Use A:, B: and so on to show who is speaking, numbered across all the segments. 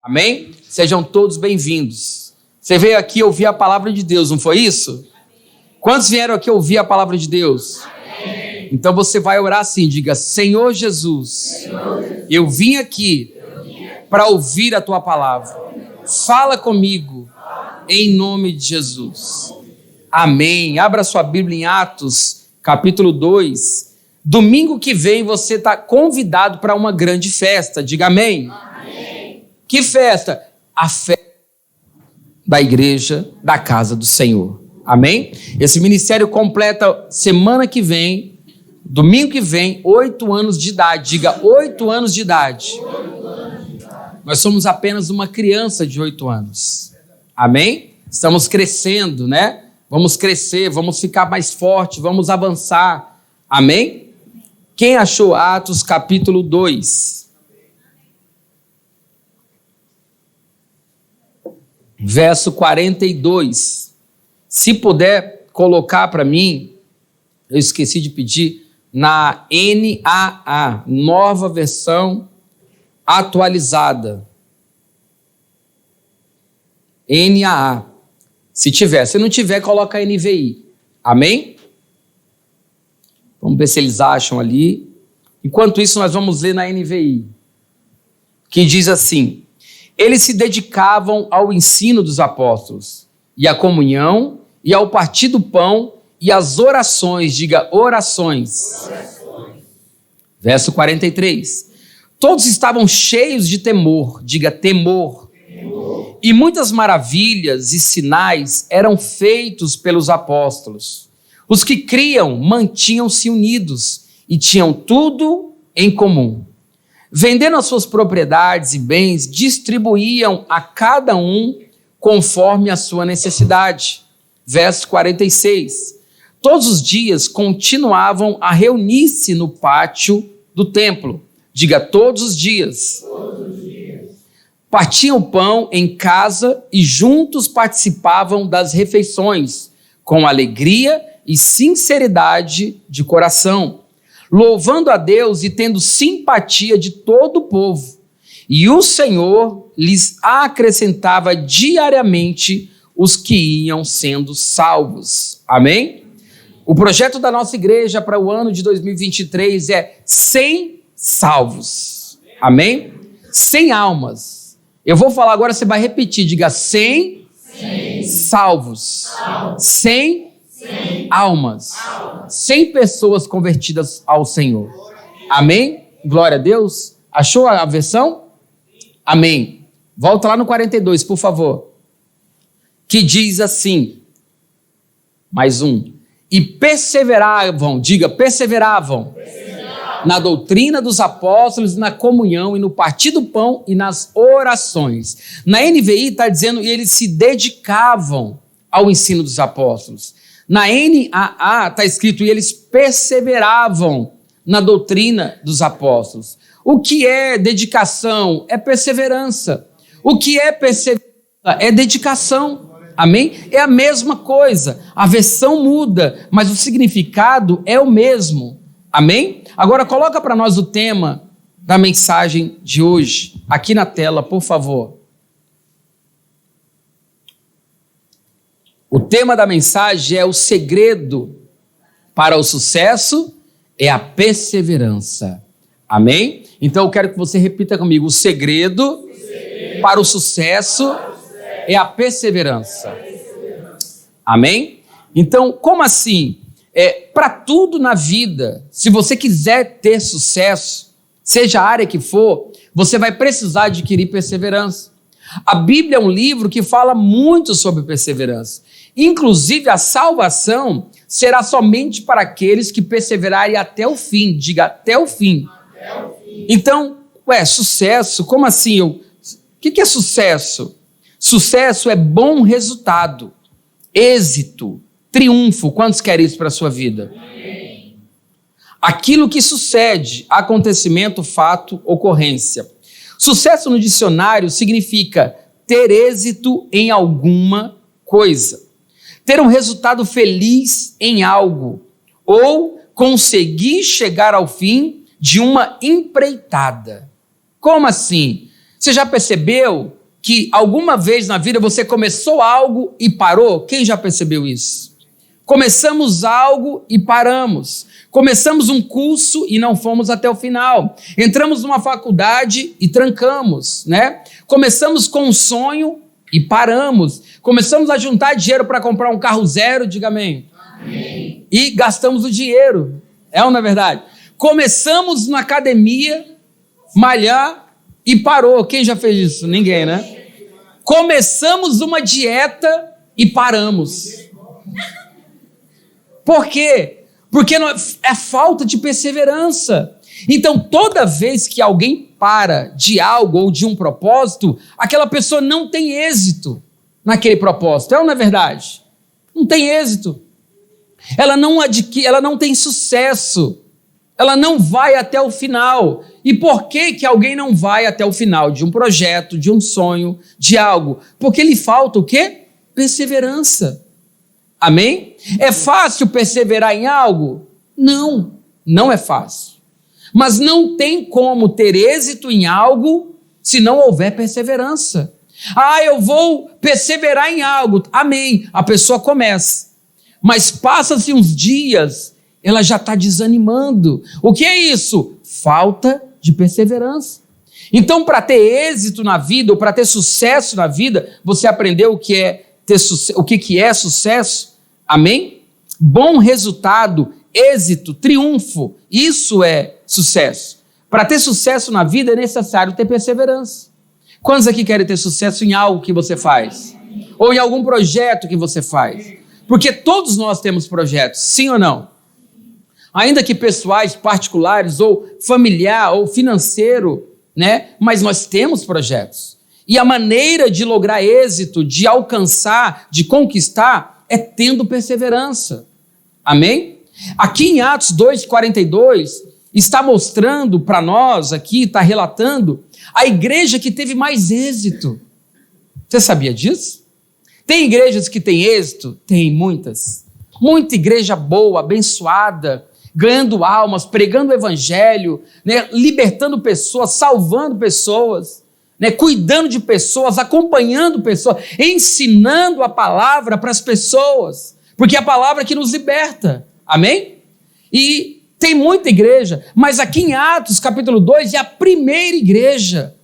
A: Amém? Sejam todos bem-vindos. Você veio aqui ouvir a palavra de Deus, não foi isso? Quantos vieram aqui ouvir a palavra de Deus? Amém. Então você vai orar assim, diga: Senhor Jesus, eu vim aqui para ouvir a tua palavra. Fala comigo, em nome de Jesus. Amém. Abra sua Bíblia em Atos, capítulo 2. Domingo que vem você está convidado para uma grande festa. Diga amém. Amém. Que festa? A festa da igreja, da casa do Senhor. Amém? Esse ministério completa semana que vem, domingo que vem, 8 anos de idade. Diga 8 anos de idade. Nós somos apenas uma criança de 8 anos. Amém? Estamos crescendo, né? Vamos crescer, vamos ficar mais forte, vamos avançar. Amém? Quem achou Atos capítulo 2? Verso 42. Se puder colocar para mim, eu esqueci de pedir, na NAA, nova versão atualizada. NAA. Se tiver, se não tiver, coloca a NVI. Amém? Vamos ver se eles acham ali. Enquanto isso, nós vamos ler na NVI, que diz assim: eles se dedicavam ao ensino dos apóstolos, e à comunhão, e ao partir do pão, e às orações. Diga orações. Verso 43. Todos estavam cheios de temor. Diga temor. E muitas maravilhas e sinais eram feitos pelos apóstolos. Os que criam mantinham-se unidos e tinham tudo em comum. Vendendo as suas propriedades e bens, distribuíam a cada um conforme a sua necessidade. Verso 46. Todos os dias continuavam a reunir-se no pátio do templo. Diga todos os dias. Todos os dias. Partiam o pão em casa e juntos participavam das refeições, com alegria e sinceridade de coração, louvando a Deus e tendo simpatia de todo o povo. E o Senhor lhes acrescentava diariamente os que iam sendo salvos. Amém? O projeto da nossa igreja para o ano de 2023 é 100 salvos. Amém? 100 almas. Eu vou falar agora, você vai repetir. Diga 100 salvos. 100 almas. 100 pessoas convertidas ao Senhor. Amém? Glória a Deus. Achou a versão? Amém. Volta lá no 42, por favor. Que diz assim, mais um. E perseveravam, diga perseveravam. Na doutrina dos apóstolos, na comunhão e no partir do pão e nas orações. Na NVI está dizendo, e eles se dedicavam ao ensino dos apóstolos. Na NAA está escrito, e eles perseveravam na doutrina dos apóstolos. O que é dedicação? É perseverança. O que é perseverança? É dedicação. Amém? É a mesma coisa. A versão muda, mas o significado é o mesmo. Amém? Agora coloca para nós o tema da mensagem de hoje, aqui na tela, por favor. O tema da mensagem é: o segredo para o sucesso é a perseverança. Amém? Então eu quero que você repita comigo: o segredo para o sucesso é a perseverança. Amém? Então, como assim? Para tudo na vida, se você quiser ter sucesso, seja a área que for, você vai precisar adquirir perseverança. A Bíblia é um livro que fala muito sobre perseverança. Inclusive, a salvação será somente para aqueles que perseverarem até o fim. Diga, até o fim. Até o fim. Então, sucesso, como assim? O que é sucesso? Sucesso é bom resultado, êxito, triunfo. Quantos querem isso para a sua vida? Amém. Aquilo que sucede, acontecimento, fato, ocorrência. Sucesso no dicionário significa ter êxito em alguma coisa, ter um resultado feliz em algo, ou conseguir chegar ao fim de uma empreitada. Como assim? Você já percebeu que alguma vez na vida você começou algo e parou? Quem já percebeu isso? Começamos algo e paramos. Começamos um curso e não fomos até o final. Entramos numa faculdade e trancamos, né? Começamos com um sonho e paramos. Começamos a juntar dinheiro para comprar um carro zero, diga amém. Amém. E gastamos o dinheiro. É ou não é verdade? Começamos na academia, malhar e parou. Quem já fez isso? Ninguém, né? Começamos uma dieta e paramos. Por quê? Porque é falta de perseverança. Então, toda vez que alguém para de algo ou de um propósito, aquela pessoa não tem êxito naquele propósito. É ou não é verdade? Não tem êxito. Ela não tem sucesso. Ela não vai até o final. E por que alguém não vai até o final de um projeto, de um sonho, de algo? Porque lhe falta o quê? Perseverança. Amém? É fácil perseverar em algo? Não, não é fácil. Mas não tem como ter êxito em algo se não houver perseverança. Eu vou perseverar em algo. Amém. A pessoa começa. Mas passa-se uns dias, ela já está desanimando. O que é isso? Falta de perseverança. Então, para ter êxito na vida, ou para ter sucesso na vida, você aprendeu o que é sucesso? Amém? Bom resultado, êxito, triunfo, isso é sucesso. Para ter sucesso na vida é necessário ter perseverança. Quantos aqui querem ter sucesso em algo que você faz? Ou em algum projeto que você faz? Porque todos nós temos projetos, sim ou não? Ainda que pessoais, particulares, ou familiar, ou financeiro, né? Mas nós temos projetos. E a maneira de lograr êxito, de alcançar, de conquistar, é tendo perseverança. Amém? Aqui em Atos 2:42, está mostrando para nós aqui, está relatando, a igreja que teve mais êxito. Você sabia disso? Tem igrejas que têm êxito? Tem muitas. Muita igreja boa, abençoada, ganhando almas, pregando o evangelho, né, libertando pessoas, salvando pessoas, né, cuidando de pessoas, acompanhando pessoas, ensinando a palavra para as pessoas, porque é a palavra que nos liberta, amém? E tem muita igreja, mas aqui em Atos capítulo 2 é a primeira igreja,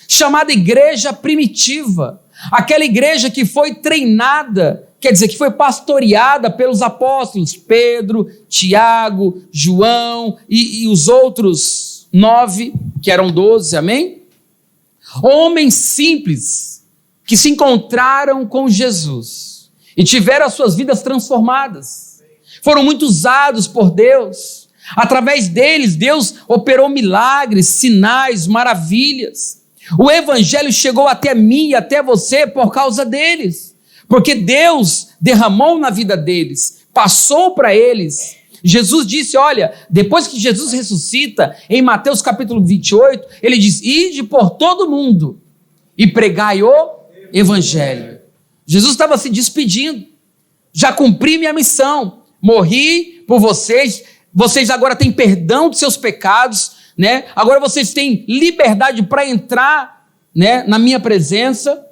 A: chamada igreja primitiva, aquela igreja que foi treinada, quer dizer, que foi pastoreada pelos apóstolos, Pedro, Tiago, João e os outros 9, que eram 12, amém? Homens simples que se encontraram com Jesus e tiveram as suas vidas transformadas. Foram muito usados por Deus. Através deles, Deus operou milagres, sinais, maravilhas. O evangelho chegou até mim e até você por causa deles. Porque Deus derramou na vida deles, passou para eles. Jesus disse, olha, depois que Jesus ressuscita, em Mateus capítulo 28, ele diz, ide por todo mundo e pregai o evangelho. Jesus estava se despedindo, já cumpri minha missão, morri por vocês, vocês agora têm perdão dos seus pecados, né? Agora vocês têm liberdade para entrar, né, na minha presença.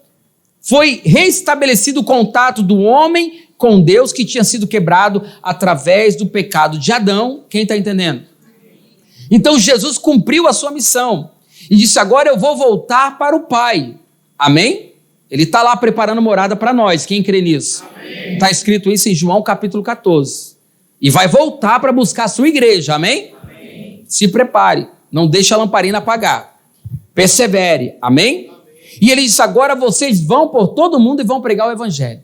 A: Foi restabelecido o contato do homem com Deus que tinha sido quebrado através do pecado de Adão. Quem está entendendo? Então Jesus cumpriu a sua missão e disse, agora eu vou voltar para o Pai. Amém? Ele está lá preparando morada para nós. Quem crê nisso? Está escrito isso em João capítulo 14. E vai voltar para buscar a sua igreja. Amém? Amém. Se prepare. Não deixe a lamparina apagar. Persevere. Amém? E ele disse, agora vocês vão por todo mundo e vão pregar o evangelho.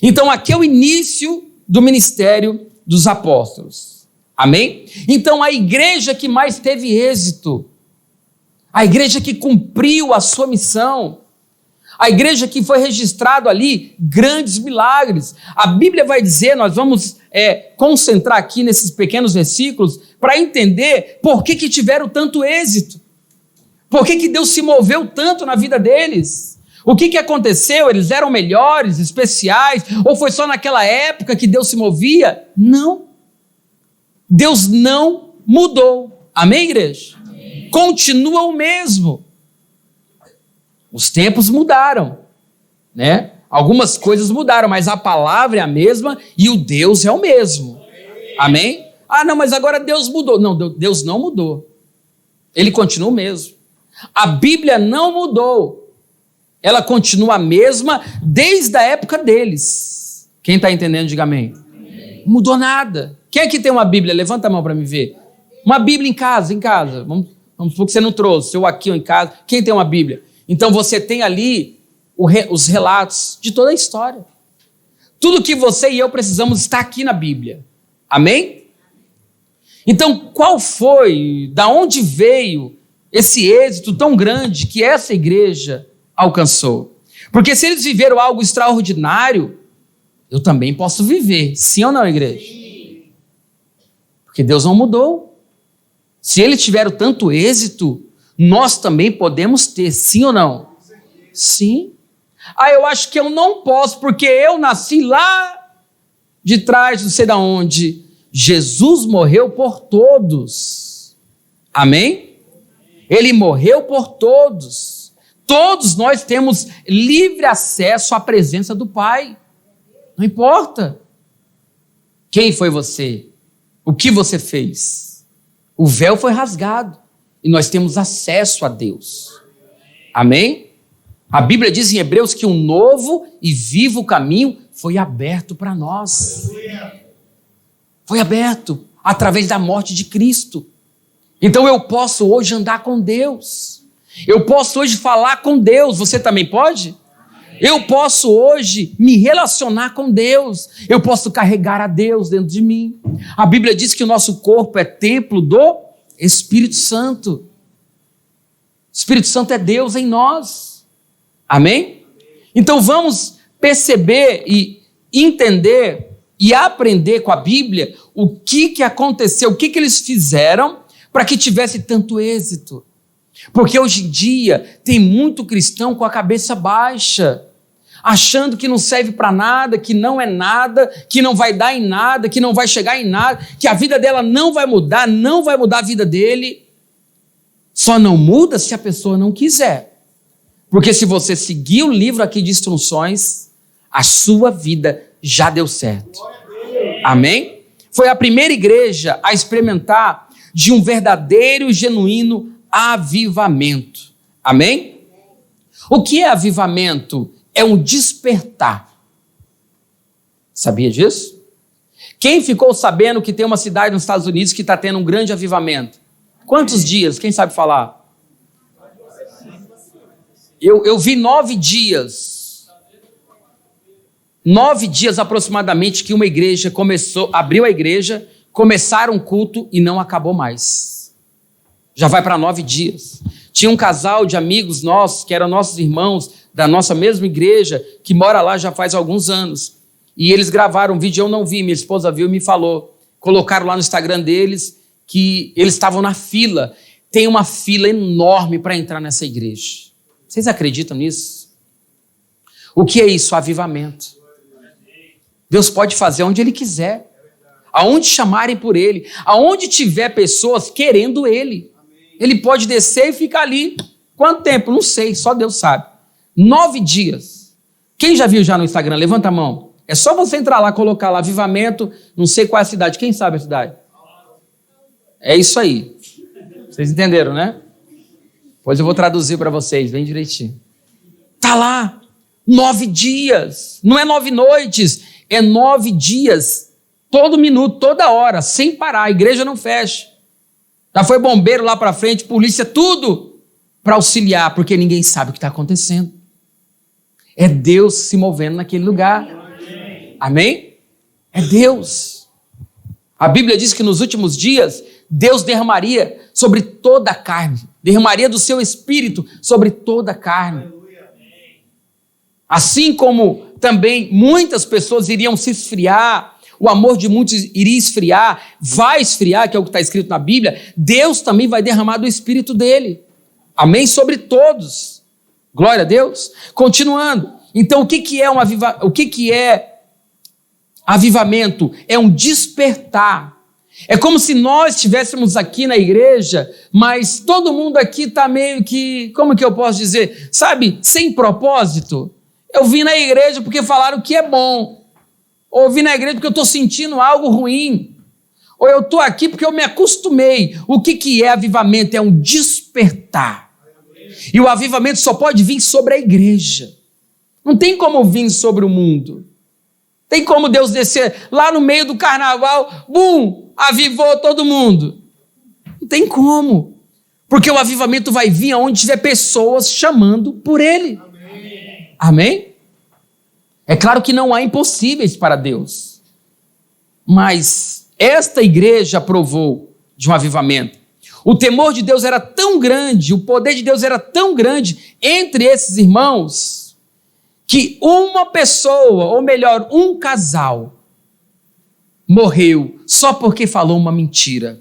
A: Então aqui é o início do ministério dos apóstolos. Amém? Então a igreja que mais teve êxito, a igreja que cumpriu a sua missão, a igreja que foi registrado ali grandes milagres. A Bíblia vai dizer, nós vamos concentrar aqui nesses pequenos versículos para entender por que tiveram tanto êxito. Por que Deus se moveu tanto na vida deles? O que aconteceu? Eles eram melhores, especiais? Ou foi só naquela época que Deus se movia? Não. Deus não mudou. Amém, igreja? Amém. Continua o mesmo. Os tempos mudaram, né? Algumas coisas mudaram, mas a palavra é a mesma e o Deus é o mesmo. Amém? Ah, não, mas agora Deus mudou. Não, Deus não mudou. Ele continua o mesmo. A Bíblia não mudou. Ela continua a mesma desde a época deles. Quem está entendendo, diga amém. Não mudou nada. Quem aqui tem uma Bíblia? Levanta a mão para me ver. Uma Bíblia em casa. Vamos supor que você não trouxe, eu aqui ou em casa. Quem tem uma Bíblia? Então você tem ali os relatos de toda a história. Tudo que você e eu precisamos está aqui na Bíblia. Amém? Então, qual foi, da onde veio esse êxito tão grande que essa igreja alcançou? Porque se eles viveram algo extraordinário, eu também posso viver. Sim ou não, igreja? Porque Deus não mudou. Se eles tiveram tanto êxito, nós também podemos ter. Sim ou não? Sim. Ah, eu acho que eu não posso, porque eu nasci lá de trás, não sei de onde. Jesus morreu por todos. Amém? Ele morreu por todos. Todos nós temos livre acesso à presença do Pai. Não importa quem foi você, o que você fez. O véu foi rasgado e nós temos acesso a Deus. Amém? A Bíblia diz em Hebreus que um novo e vivo caminho foi aberto para nós. Foi aberto através da morte de Cristo. Então eu posso hoje andar com Deus. Eu posso hoje falar com Deus. Você também pode? Eu posso hoje me relacionar com Deus. Eu posso carregar a Deus dentro de mim. A Bíblia diz que o nosso corpo é templo do Espírito Santo. O Espírito Santo é Deus em nós. Amém? Então vamos perceber e entender e aprender com a Bíblia o que aconteceu, o que eles fizeram para que tivesse tanto êxito. Porque hoje em dia tem muito cristão com a cabeça baixa, achando que não serve para nada, que não é nada, que não vai dar em nada, que não vai chegar em nada, que a vida dela não vai mudar a vida dele. Só não muda se a pessoa não quiser. Porque se você seguir o livro aqui de instruções, a sua vida já deu certo. Amém? Foi a primeira igreja a experimentar de um verdadeiro e genuíno avivamento. Amém? O que é avivamento? É um despertar. Sabia disso? Quem ficou sabendo que tem uma cidade nos Estados Unidos que está tendo um grande avivamento? Quantos dias? Quem sabe falar? Eu vi 9 dias. 9 dias aproximadamente que uma igreja abriu a igreja, começaram um culto e não acabou mais. Já vai para 9 dias. Tinha um casal de amigos nossos, que eram nossos irmãos da nossa mesma igreja, que mora lá já faz alguns anos. E eles gravaram um vídeo, eu não vi, minha esposa viu e me falou. Colocaram lá no Instagram deles que eles estavam na fila. Tem uma fila enorme para entrar nessa igreja. Vocês acreditam nisso? O que é isso? Avivamento. Deus pode fazer onde Ele quiser. Aonde chamarem por Ele. Aonde tiver pessoas querendo Ele. Ele pode descer e ficar ali. Quanto tempo? Não sei, só Deus sabe. 9 dias. Quem já viu já no Instagram? Levanta a mão. É só você entrar lá, colocar lá, avivamento, não sei qual é a cidade. Quem sabe a cidade? É isso aí. Vocês entenderam, né? Pois eu vou traduzir para vocês, bem direitinho. Tá lá, 9 dias. Não é 9 noites, é 9 dias. Todo minuto, toda hora, sem parar. A igreja não fecha. Já foi bombeiro lá para frente, polícia, tudo para auxiliar, porque ninguém sabe o que está acontecendo. É Deus se movendo naquele lugar. Amém? É Deus. A Bíblia diz que nos últimos dias, Deus derramaria sobre toda a carne. Derramaria do seu espírito sobre toda a carne. Assim como também muitas pessoas iriam se esfriar, o amor de muitos iria esfriar, vai esfriar, que é o que está escrito na Bíblia, Deus também vai derramar do espírito dele. Amém? Sobre todos. Glória a Deus. Continuando. Então, o que é avivamento? É um despertar. É como se nós estivéssemos aqui na igreja, mas todo mundo aqui está meio que, como que eu posso dizer, sabe, sem propósito. Eu vim na igreja porque falaram que é bom, ou eu vim na igreja porque eu estou sentindo algo ruim, ou eu estou aqui porque eu me acostumei. O que é avivamento? É um despertar. E o avivamento só pode vir sobre a igreja. Não tem como vir sobre o mundo. Tem como Deus descer lá no meio do carnaval, bum, avivou todo mundo. Não tem como. Porque o avivamento vai vir aonde tiver pessoas chamando por Ele. Amém? Amém? É claro que não há impossíveis para Deus. Mas esta igreja provou de um avivamento. O temor de Deus era tão grande, o poder de Deus era tão grande entre esses irmãos, que uma pessoa, ou melhor, um casal, morreu só porque falou uma mentira.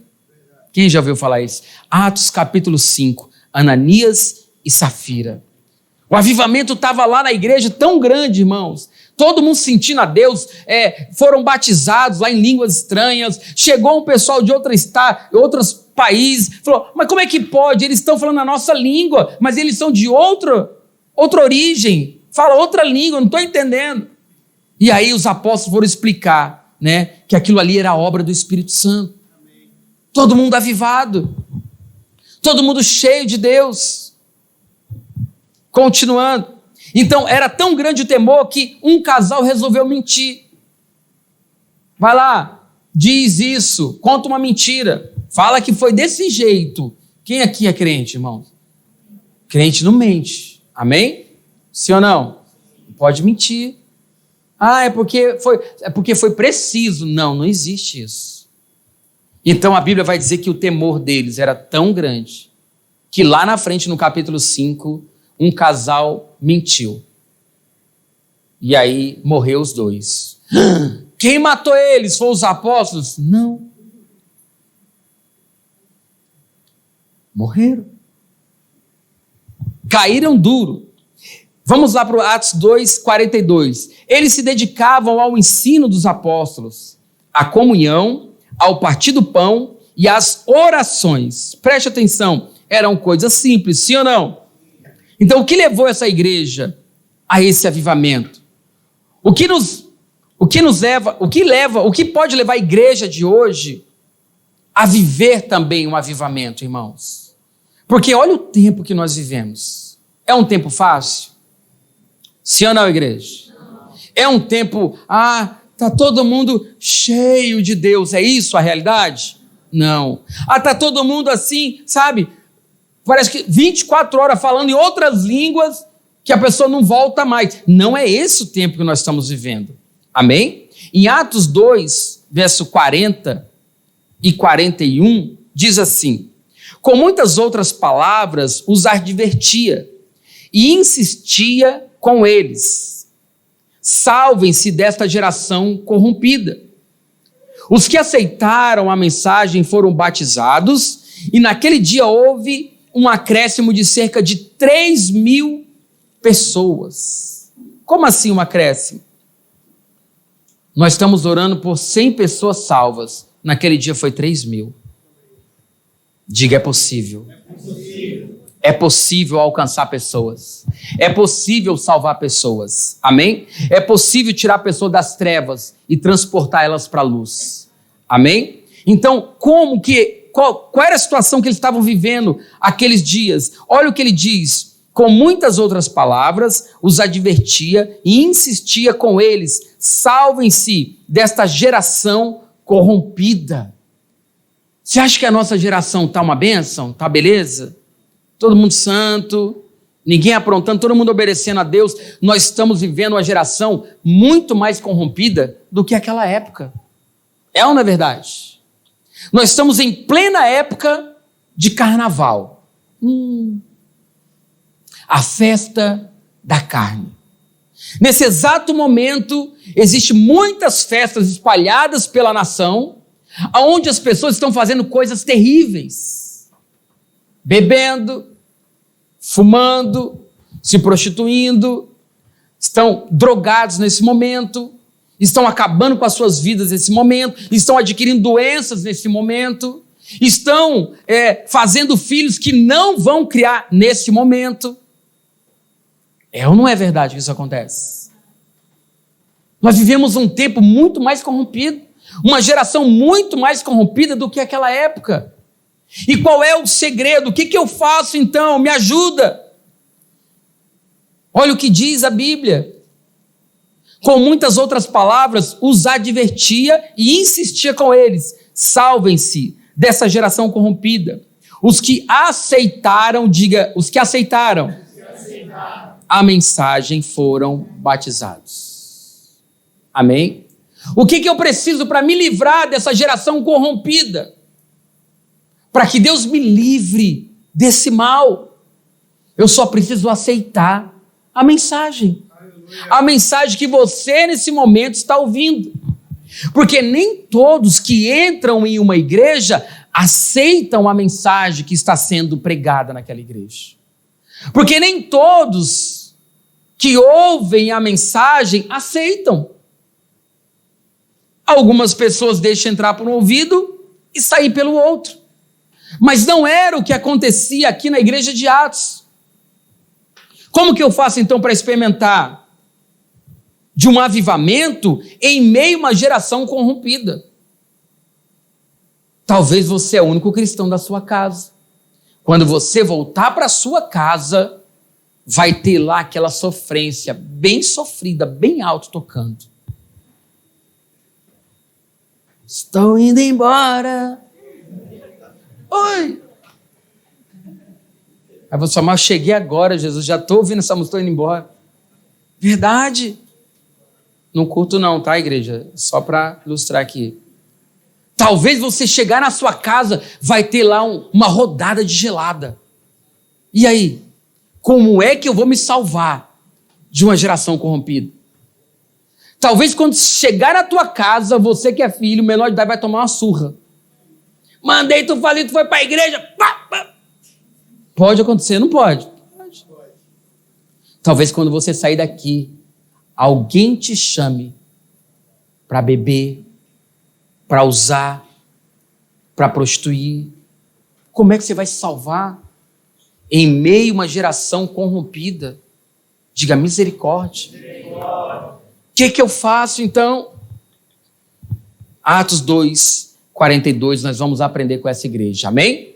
A: Quem já ouviu falar isso? Atos capítulo 5, Ananias e Safira. O avivamento estava lá na igreja tão grande, irmãos. Todo mundo sentindo a Deus, foram batizados lá em línguas estranhas. Chegou um pessoal de outros países, falou, mas como é que pode? Eles estão falando a nossa língua, mas eles são de outra origem, fala outra língua, não estou entendendo. E aí os apóstolos foram explicar, né, que aquilo ali era a obra do Espírito Santo. Amém. Todo mundo avivado, todo mundo cheio de Deus. Continuando. Então, era tão grande o temor que um casal resolveu mentir. Vai lá, diz isso, conta uma mentira, fala que foi desse jeito. Quem aqui é crente, irmão? Crente não mente, amém? Sim ou não? Não pode mentir. É porque foi preciso. Não existe isso. Então, a Bíblia vai dizer que o temor deles era tão grande que lá na frente, no capítulo 5, um casal mentiu. E aí morreu os dois. Quem matou eles? Foram os apóstolos? Não. Morreram. Caíram duro. Vamos lá para o Atos 2:42. Eles se dedicavam ao ensino dos apóstolos, à comunhão, ao partir do pão e às orações. Preste atenção, eram coisas simples, sim ou não? Então, o que levou essa igreja a esse avivamento? O que pode levar a igreja de hoje a viver também um avivamento, irmãos? Porque olha o tempo que nós vivemos. É um tempo fácil? Sim ou não, igreja? Não. É um tempo, tá todo mundo cheio de Deus, é isso a realidade? Não. Tá todo mundo assim, sabe? Parece que 24 horas falando em outras línguas que a pessoa não volta mais. Não é esse o tempo que nós estamos vivendo. Amém? Em Atos 2, verso 40 e 41, diz assim: com muitas outras palavras os advertia e insistia com eles: salvem-se desta geração corrompida. Os que aceitaram a mensagem foram batizados e naquele dia houve um acréscimo de cerca de 3.000 pessoas. Como assim um acréscimo? Nós estamos orando por 100 pessoas salvas. Naquele dia foi 3.000. Diga, é possível. É possível. É possível alcançar pessoas. É possível salvar pessoas. Amém? É possível tirar a pessoa das trevas e transportar elas para a luz. Amém? Então, qual era a situação que eles estavam vivendo aqueles dias? Olha o que ele diz: com muitas outras palavras, os advertia e insistia com eles: salvem-se desta geração corrompida. Você acha que a nossa geração está uma bênção? Está beleza? Todo mundo santo, ninguém aprontando, todo mundo obedecendo a Deus. Nós estamos vivendo uma geração muito mais corrompida do que aquela época. É ou não é verdade? Nós estamos em plena época de carnaval. A festa da carne. Nesse exato momento, existem muitas festas espalhadas pela nação, onde as pessoas estão fazendo coisas terríveis. Bebendo, fumando, se prostituindo, estão drogados nesse momento. estão acabando com as suas vidas nesse momento, estão adquirindo doenças nesse momento, estão fazendo filhos que não vão criar nesse momento. É ou não é verdade que isso acontece? Nós vivemos um tempo muito mais corrompido, uma geração muito mais corrompida do que aquela época. E qual é o segredo? O que eu faço então? Me ajuda. Olha o que diz a Bíblia. Com muitas outras palavras, os advertia e insistia com eles: salvem-se dessa geração corrompida. Os que aceitaram, diga, os que aceitaram a mensagem foram batizados. Amém? O que eu preciso para me livrar dessa geração corrompida? Para que Deus me livre desse mal, eu só preciso aceitar a mensagem. A mensagem que você nesse momento está ouvindo. Porque nem todos que entram em uma igreja aceitam a mensagem que está sendo pregada naquela igreja. Porque nem todos que ouvem a mensagem aceitam. Algumas pessoas deixam entrar por um ouvido e sair pelo outro. Mas não era o que acontecia aqui na igreja de Atos. Como que eu faço então para experimentar de um avivamento em meio a uma geração corrompida? Talvez você é o único cristão da sua casa. Quando você voltar para a sua casa, vai ter lá aquela sofrência bem sofrida, bem alto tocando. Estou indo embora. Oi. Aí você fala: mas eu cheguei agora, Jesus, já estou ouvindo essa música, estou indo embora. Verdade. Não curto não, tá, igreja? Só para ilustrar aqui. Talvez você chegar na sua casa, vai ter lá uma rodada de gelada. E aí? Como é que eu vou me salvar de uma geração corrompida? Talvez quando chegar na tua casa, você que é filho, menor de idade, vai tomar uma surra. Mandei tu falir, tu foi para a igreja. Pá, pá. Pode acontecer, não pode? Pode. Talvez quando você sair daqui, alguém te chame para beber, para usar, para prostituir. Como é que você vai se salvar em meio a uma geração corrompida? Diga: misericórdia. O que eu faço então? Atos 2:42, nós vamos aprender com essa igreja, amém?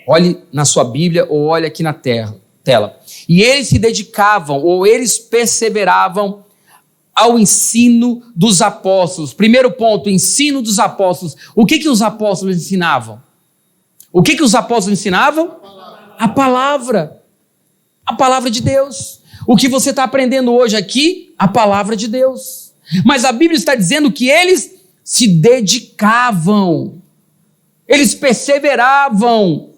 A: Olhe na sua Bíblia ou olhe aqui na tela. E eles se dedicavam, ou eles perseveravam ao ensino dos apóstolos. Primeiro ponto, ensino dos apóstolos. O que os apóstolos ensinavam? O que os apóstolos ensinavam? A palavra. A palavra de Deus. O que você está aprendendo hoje aqui? A palavra de Deus. Mas a Bíblia está dizendo que eles se dedicavam. Eles perseveravam.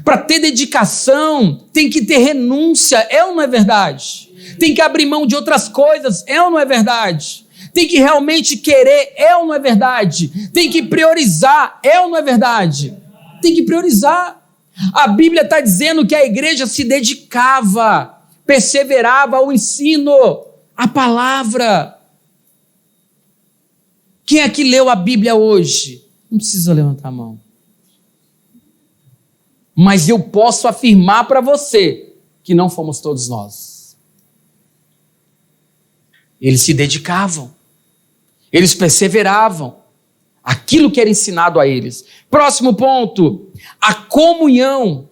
A: Para ter dedicação, tem que ter renúncia, é ou não é verdade? Tem que abrir mão de outras coisas, é ou não é verdade? Tem que realmente querer, é ou não é verdade? Tem que priorizar, é ou não é verdade? Tem que priorizar. A Bíblia está dizendo que a igreja se dedicava, perseverava ao ensino, à palavra. Quem aqui leu a Bíblia hoje? Não precisa levantar a mão. Mas eu posso afirmar para você que não fomos todos nós. Eles se dedicavam, eles perseveravam, aquilo que era ensinado a eles. Próximo ponto, a comunhão,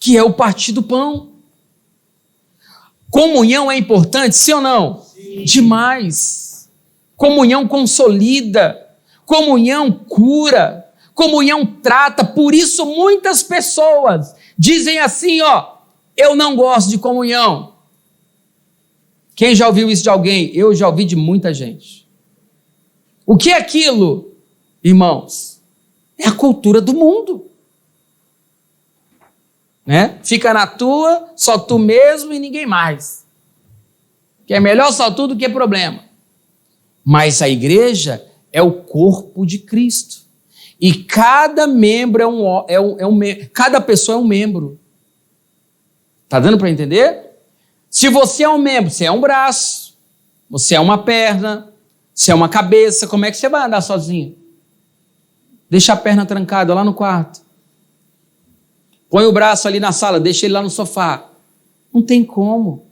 A: que é o partir do pão. Comunhão é importante, sim ou não? Sim. Demais. Comunhão consolida, comunhão cura, comunhão trata. Por isso muitas pessoas dizem assim, eu não gosto de comunhão. Quem já ouviu isso de alguém? Eu já ouvi de muita gente. O que é aquilo, irmãos? É a cultura do mundo. Né? Fica na tua, só tu mesmo e ninguém mais. Que é melhor só tu do que problema. Mas a igreja é o corpo de Cristo. E cada membro cada pessoa é um membro. Tá dando para entender? Se você é um membro, você é um braço, você é uma perna, Você é uma cabeça, como é que você vai andar sozinho? Deixa a perna trancada lá no quarto. Põe o braço ali na sala, deixa ele lá no sofá. Não tem como.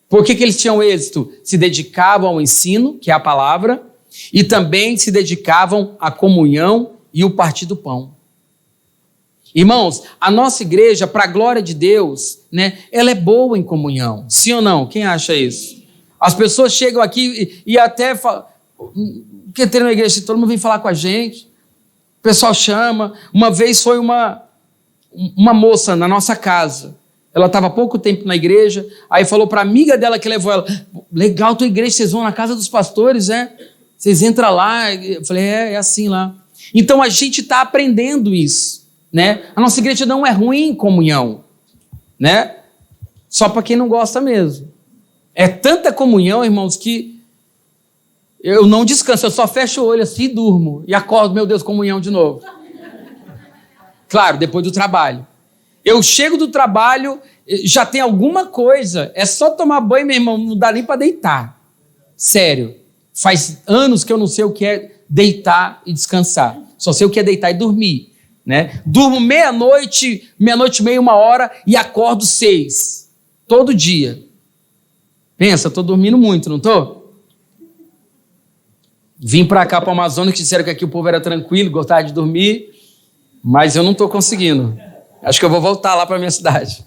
A: Por que eles tinham êxito? Se dedicavam ao ensino, que é a palavra, e também se dedicavam à comunhão e o partir do pão. Irmãos, a nossa igreja, para a glória de Deus, né, ela é boa em comunhão. Sim ou não? Quem acha isso? As pessoas chegam aqui e até falam, porque tem uma igreja, todo mundo vem falar com a gente, o pessoal chama. Uma vez foi uma moça na nossa casa, ela estava há pouco tempo na igreja, aí falou para a amiga dela que levou ela, legal tua igreja, vocês vão na casa dos pastores, vocês entram lá. Eu falei, é assim lá. Então a gente está aprendendo isso, né? A nossa igreja não é ruim em comunhão, né? Só para quem não gosta mesmo. É tanta comunhão, irmãos, que eu não descanso, eu só fecho o olho assim e durmo, e acordo, meu Deus, comunhão de novo. Claro, depois do trabalho. Eu chego do trabalho, já tem alguma coisa, é só tomar banho, meu irmão, não dá nem para deitar. Sério, faz anos que eu não sei o que é deitar e descansar, só sei o que é deitar e dormir, né? Durmo meia-noite e meia, 1h, e acordo 6, todo dia. Pensa, estou dormindo muito, não estou? Vim para cá, para o Amazonas, que disseram que aqui o povo era tranquilo, gostava de dormir, mas eu não estou conseguindo. Acho que eu vou voltar lá para a minha cidade.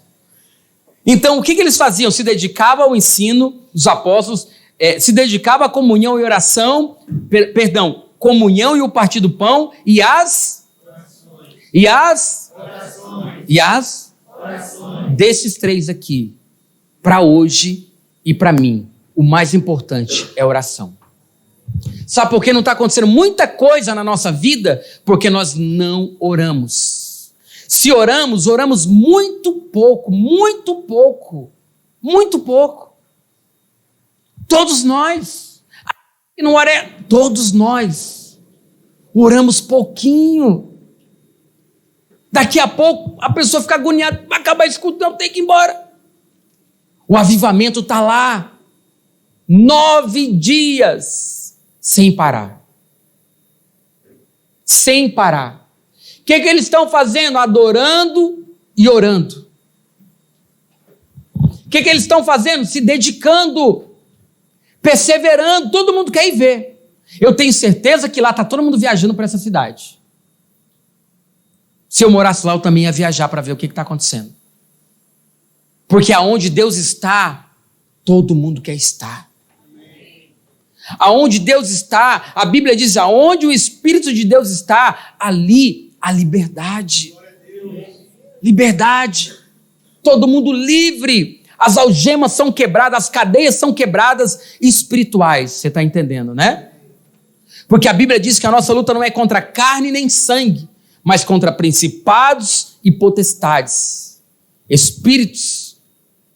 A: Então, o que eles faziam? Se dedicavam ao ensino dos apóstolos, se dedicavam à comunhão e oração, comunhão e o partir do pão, e as desses 3 aqui, para hoje e para mim, o mais importante é a oração. Sabe por que não está acontecendo muita coisa na nossa vida? Porque nós não oramos. Se oramos, oramos muito pouco, muito pouco, muito pouco. Todos nós, não ora, todos nós oramos pouquinho. Daqui a pouco a pessoa fica agoniada, vai acabar escutando, tem que ir embora. O avivamento está lá, 9 dias, sem parar. Sem parar. O que eles estão fazendo? Adorando e orando. O que eles estão fazendo? Se dedicando, perseverando. Todo mundo quer ir ver. Eu tenho certeza que lá está todo mundo viajando para essa cidade. Se eu morasse lá, eu também ia viajar para ver o que está acontecendo. Porque aonde Deus está, todo mundo quer estar. Aonde Deus está, a Bíblia diz, aonde o Espírito de Deus está, ali a liberdade. Liberdade. Todo mundo livre. As algemas são quebradas, as cadeias são quebradas espirituais. Você está entendendo, né? Porque a Bíblia diz que a nossa luta não é contra carne nem sangue, mas contra principados e potestades, espíritos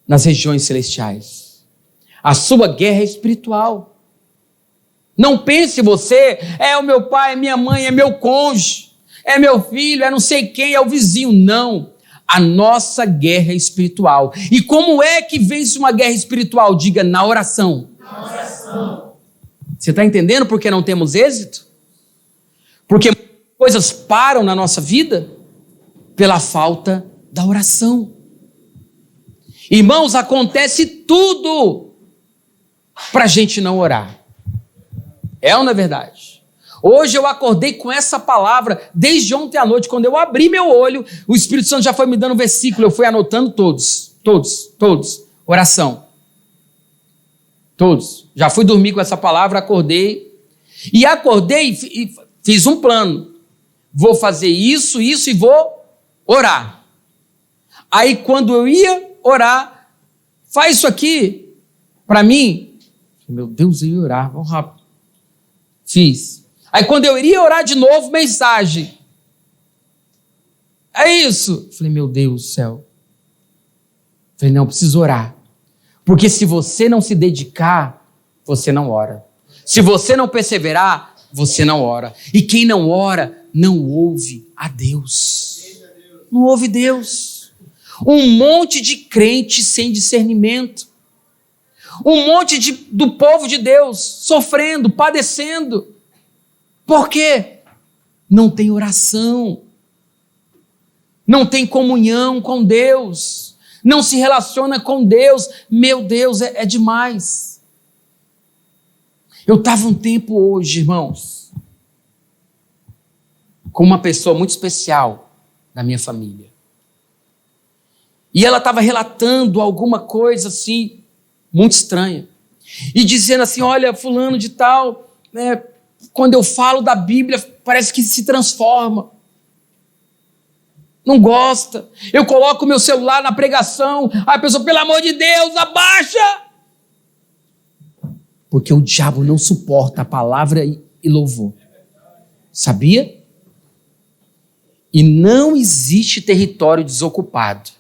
A: nas regiões celestiais. A sua guerra é espiritual. Não pense você, é o meu pai, é minha mãe, é meu cônjuge, é meu filho, é não sei quem, é o vizinho. Não. A nossa guerra é espiritual. E como é que vence uma guerra espiritual? Diga, na oração. Na oração. Você está entendendo por que não temos êxito? Porque coisas param na nossa vida pela falta da oração. Irmãos, acontece tudo para a gente não orar. É ou não é verdade? Hoje eu acordei com essa palavra, desde ontem à noite, quando eu abri meu olho, o Espírito Santo já foi me dando um versículo, eu fui anotando todos. Oração. Todos. Já fui dormir com essa palavra, acordei e fiz um plano. Vou fazer isso e vou orar. Aí quando eu ia orar, faz isso aqui para mim. Meu Deus, eu ia orar, vamos rápido. Fiz. Aí quando eu iria orar de novo, mensagem. É isso. Falei, meu Deus do céu. Falei, não, preciso orar. Porque se você não se dedicar, você não ora. Se você não perseverar, você não ora. E quem não ora, não ouve a Deus. Não ouve Deus. Um monte de crente sem discernimento. Um monte do povo de Deus sofrendo, padecendo. Por quê? Não tem oração. Não tem comunhão com Deus. Não se relaciona com Deus. Meu Deus, é demais. Eu estava um tempo hoje, irmãos, com uma pessoa muito especial da minha família. E ela estava relatando alguma coisa assim, muito estranha. E dizendo assim, olha, fulano de tal, né, quando eu falo da Bíblia, parece que se transforma. Não gosta. Eu coloco o meu celular na pregação, a pessoa, pelo amor de Deus, abaixa! Porque o diabo não suporta a palavra e louvor. Sabia? E não existe território desocupado.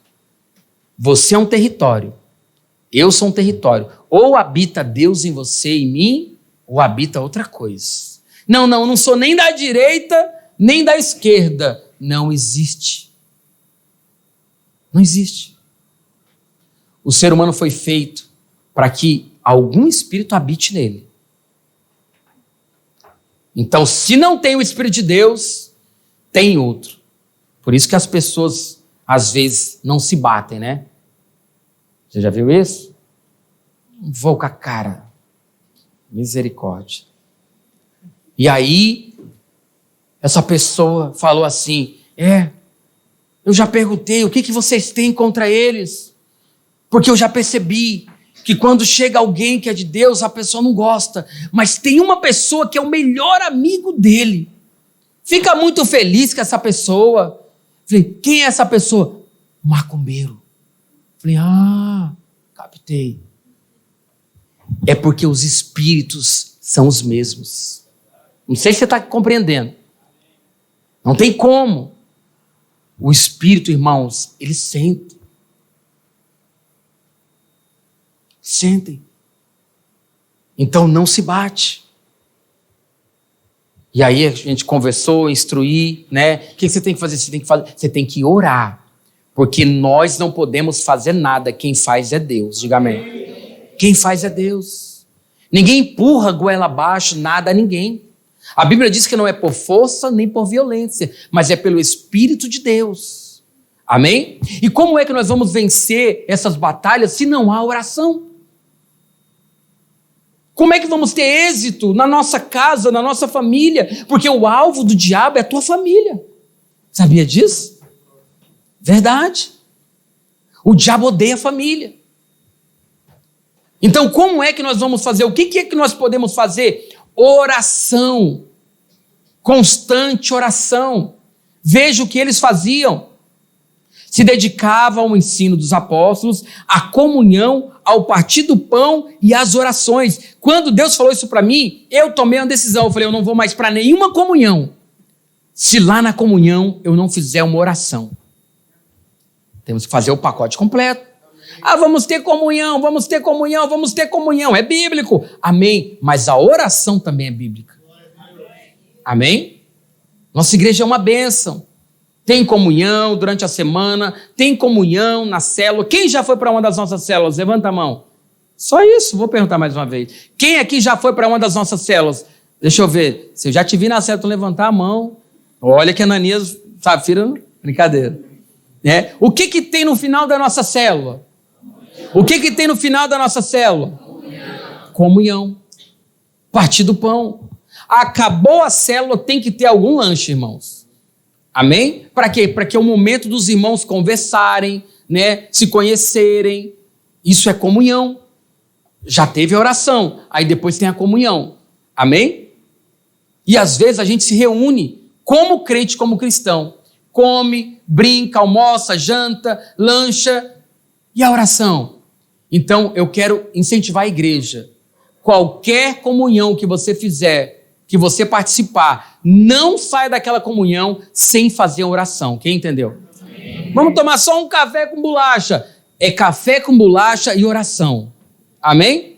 A: Você é um território. Eu sou um território. Ou habita Deus em você e em mim, ou habita outra coisa. Não sou nem da direita, nem da esquerda. Não existe. Não existe. O ser humano foi feito para que algum espírito habite nele. Então, se não tem o Espírito de Deus, tem outro. Por isso que as pessoas, às vezes, não se batem, né? Você já viu isso? Vou com a cara. Misericórdia. E aí, essa pessoa falou assim, eu já perguntei o que vocês têm contra eles, porque eu já percebi que quando chega alguém que é de Deus, a pessoa não gosta, mas tem uma pessoa que é o melhor amigo dele, fica muito feliz com essa pessoa. Falei, quem é essa pessoa? Macumbeiro. Falei, captei. É porque os espíritos são os mesmos. Não sei se você está compreendendo. Não tem como. O espírito, irmãos, eles sentem. Sentem. Então não se bate. E aí a gente conversou, instruí, né? O que você tem que fazer? Você tem que orar. Porque nós não podemos fazer nada. Quem faz é Deus. Diga amém. Quem faz é Deus. Ninguém empurra goela abaixo nada a ninguém. A Bíblia diz que não é por força nem por violência, mas é pelo Espírito de Deus. Amém? E como é que nós vamos vencer essas batalhas se não há oração? Como é que vamos ter êxito na nossa casa, na nossa família? Porque o alvo do diabo é a tua família. Sabia disso? Verdade. O diabo odeia a família. Então, como é que nós vamos fazer? O que é que nós podemos fazer? Oração. Constante oração. Veja o que eles faziam. Se dedicavam ao ensino dos apóstolos, à comunhão, ao partir do pão e às orações. Quando Deus falou isso para mim, eu tomei uma decisão. Eu falei, eu não vou mais para nenhuma comunhão, se lá na comunhão eu não fizer uma oração. Temos que fazer o pacote completo. Vamos ter comunhão, vamos ter comunhão, vamos ter comunhão. É bíblico. Amém. Mas a oração também é bíblica. Amém? Nossa igreja é uma bênção. Tem comunhão durante a semana, tem comunhão na célula. Quem já foi para uma das nossas células? Levanta a mão. Só isso, vou perguntar mais uma vez. Quem aqui já foi para uma das nossas células? Deixa eu ver. Se eu já te vi na célula, levantar a mão. Olha que Ananias, Safira, brincadeira. O que tem no final da nossa célula? O que tem no final da nossa célula? Comunhão. Partir do pão. Acabou a célula, tem que ter algum lanche, irmãos. Amém? Para quê? Para que é o momento dos irmãos conversarem, né? Se conhecerem. Isso é comunhão. Já teve a oração, aí depois tem a comunhão. Amém? E às vezes a gente se reúne como crente, como cristão. Come, brinca, almoça, janta, lancha. E a oração? Então eu quero incentivar a igreja. Qualquer comunhão que você fizer, que você participar, não sai daquela comunhão sem fazer oração. Quem entendeu? Amém. Vamos tomar só um café com bolacha. É café com bolacha e oração. Amém?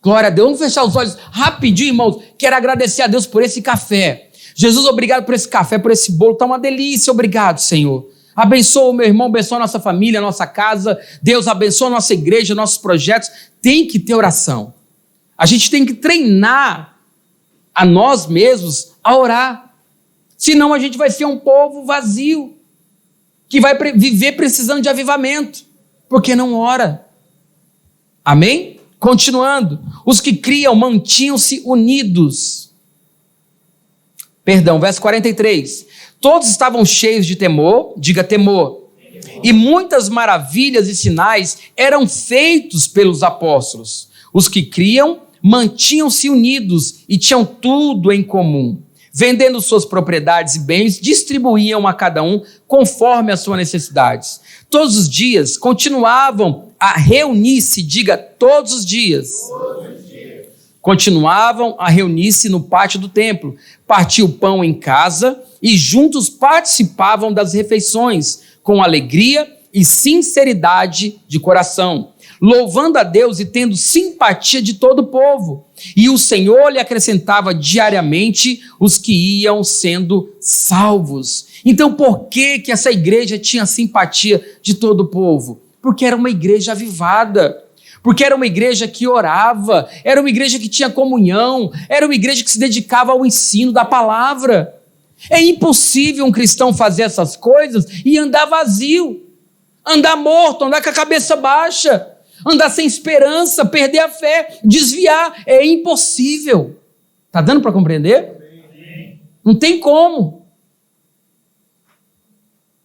A: Glória a Deus. Vamos fechar os olhos rapidinho, irmãos. Quero agradecer a Deus por esse café. Jesus, obrigado por esse café, por esse bolo. Está uma delícia. Obrigado, Senhor. Abençoa o meu irmão, abençoa a nossa família, a nossa casa. Deus abençoa a nossa igreja, nossos projetos. Tem que ter oração. A gente tem que treinar a nós mesmos a orar. Senão a gente vai ser um povo vazio, que vai viver precisando de avivamento, porque não ora. Amém? Continuando. Os que criam mantinham-se unidos. Perdão, verso 43. Todos estavam cheios de temor, diga temor. E muitas maravilhas e sinais eram feitos pelos apóstolos. Os que criam mantinham-se unidos e tinham tudo em comum. Vendendo suas propriedades e bens, distribuíam a cada um conforme as suas necessidades. Todos os dias continuavam a reunir-se, diga todos os dias. Continuavam a reunir-se no pátio do templo, partiam o pão em casa e juntos participavam das refeições com alegria e sinceridade de coração, louvando a Deus e tendo simpatia de todo o povo. E o Senhor lhe acrescentava diariamente os que iam sendo salvos. Então, por que essa igreja tinha simpatia de todo o povo? Porque era uma igreja avivada. Porque era uma igreja que orava, era uma igreja que tinha comunhão, era uma igreja que se dedicava ao ensino da palavra. É impossível um cristão fazer essas coisas e andar vazio, andar morto, andar com a cabeça baixa, andar sem esperança, perder a fé, desviar. É impossível. Está dando para compreender? Não tem como.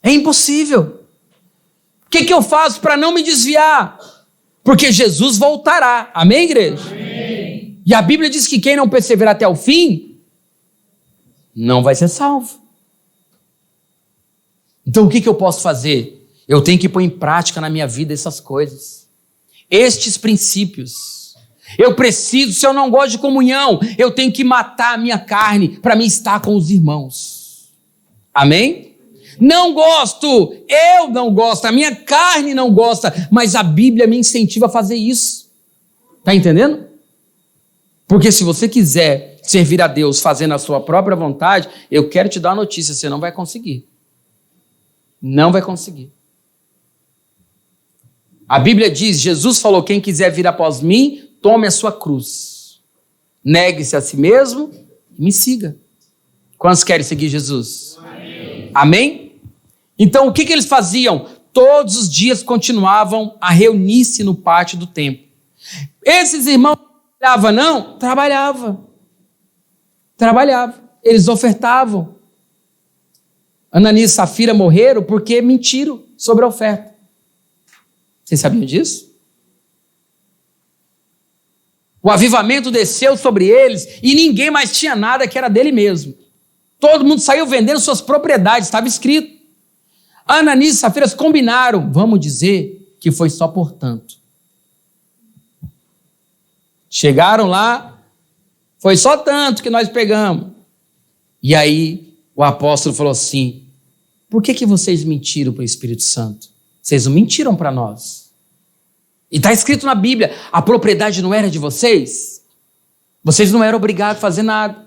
A: É impossível. O que eu faço para não me desviar? Porque Jesus voltará. Amém, igreja? Amém. E a Bíblia diz que quem não perseverar até o fim, não vai ser salvo. Então o que eu posso fazer? Eu tenho que pôr em prática na minha vida essas coisas. Estes princípios. Eu preciso, se eu não gosto de comunhão, eu tenho que matar a minha carne para mim estar com os irmãos. Amém? Não gosto, eu não gosto, a minha carne não gosta, mas a Bíblia me incentiva a fazer isso. Está entendendo? Porque se você quiser servir a Deus fazendo a sua própria vontade, eu quero te dar uma notícia, você não vai conseguir. Não vai conseguir. A Bíblia diz, Jesus falou, quem quiser vir após mim, tome a sua cruz. Negue-se a si mesmo e me siga. Quantos querem seguir Jesus? Amém? Amém? Então, o que eles faziam? Todos os dias continuavam a reunir-se no pátio do templo. Esses irmãos não trabalhavam, não? Trabalhavam. Eles ofertavam. Ananias e Safira morreram porque mentiram sobre a oferta. Vocês sabiam disso? O avivamento desceu sobre eles e ninguém mais tinha nada que era dele mesmo. Todo mundo saiu vendendo suas propriedades, estava escrito. Ananias e Safira combinaram, vamos dizer que foi só por tanto. Chegaram lá, foi só tanto que nós pegamos. E aí o apóstolo falou assim, por que vocês mentiram para o Espírito Santo? Vocês não mentiram para nós. E está escrito na Bíblia, a propriedade não era de vocês? Vocês não eram obrigados a fazer nada.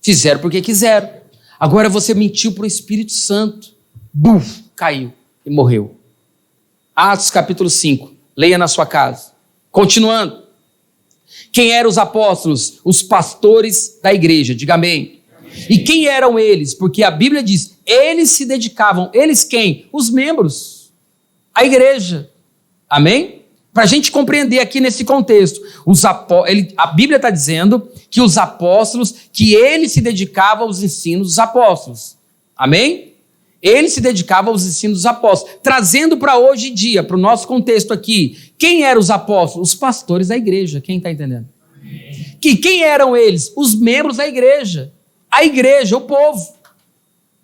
A: Fizeram porque quiseram. Agora você mentiu para o Espírito Santo. Buf, caiu e morreu. Atos capítulo 5, leia na sua casa. Continuando. Quem eram os apóstolos? Os pastores da igreja, diga amém. E quem eram eles? Porque a Bíblia diz, eles se dedicavam, eles quem? Os membros, a igreja. Amém? Para a gente compreender aqui nesse contexto, a Bíblia está dizendo que os apóstolos, que eles se dedicavam aos ensinos dos apóstolos. Amém? Ele se dedicava aos ensinos dos apóstolos, trazendo para hoje em dia, para o nosso contexto aqui, quem eram os apóstolos? Os pastores da igreja, quem está entendendo? Quem eram eles? Os membros da igreja, a igreja, o povo.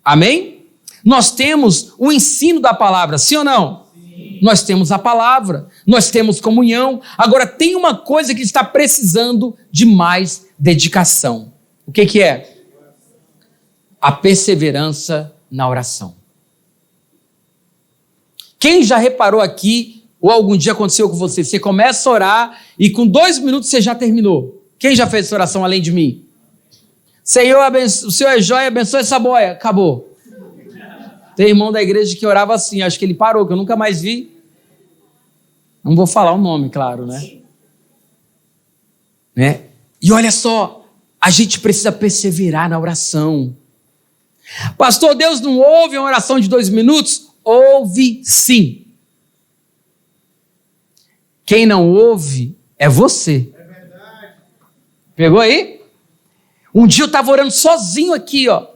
A: Amém? Nós temos o ensino da palavra, sim ou não? Sim. Nós temos a palavra, nós temos comunhão. Agora tem uma coisa que está precisando de mais dedicação. O que é? A perseverança na oração. Quem já reparou aqui, ou algum dia aconteceu com você, você começa a orar e com 2 minutos você já terminou. Quem já fez essa oração além de mim? Senhor, o Senhor é jóia, abençoe essa boia. Acabou. Tem irmão da igreja que orava assim, acho que ele parou, que eu nunca mais vi. Não vou falar o nome, claro, né? E olha só, a gente precisa perseverar na oração. Pastor, Deus não ouve uma oração de 2 minutos? Ouve sim. Quem não ouve é você.
B: É verdade.
A: Pegou aí? Um dia eu estava orando sozinho aqui, ó.